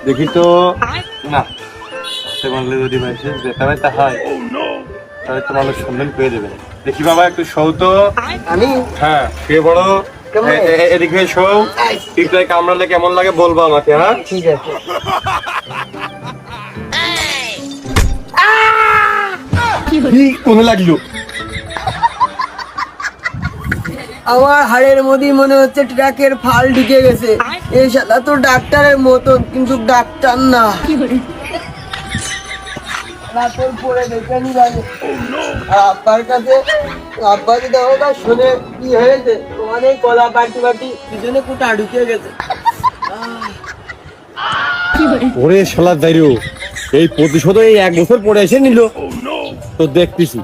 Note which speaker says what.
Speaker 1: দেখি তো না, মানলে যদি যেতে ব্যথা হয় তাহলে তো মানুষ সন্ধান পেয়ে দেবে। দেখি বাবা একটু শো তো।
Speaker 2: আমি
Speaker 1: হ্যাঁ শুয়ে পড়ো, এদিকে শো। পিঁপড়ায় কামড়ালে কেমন লাগে বলবো আমাকে। হ্যাঁ
Speaker 2: ঠিক আছে।
Speaker 1: কি কোনে লাগলো?
Speaker 2: আমার হাড়ের মধ্যে মনে হচ্ছে ট্রাকের ফাল ঢুকে গেছে। এই শালা তো ডাক্তারের মতো, কিন্তু ডাক্তার না। রাতের পরে দেখে নি লাগে। আব্বার কাছে, আব্বা যদি ওটা শুনে কি হয়েছে, অনেক কলা পাটি পাটি পিছনে কোটা ঢুকে গেছে।
Speaker 1: ওরে শালা দাইরু, এই প্রতিশোধ এই 1 বছর পরে এসে নিল তো দেখতেছি।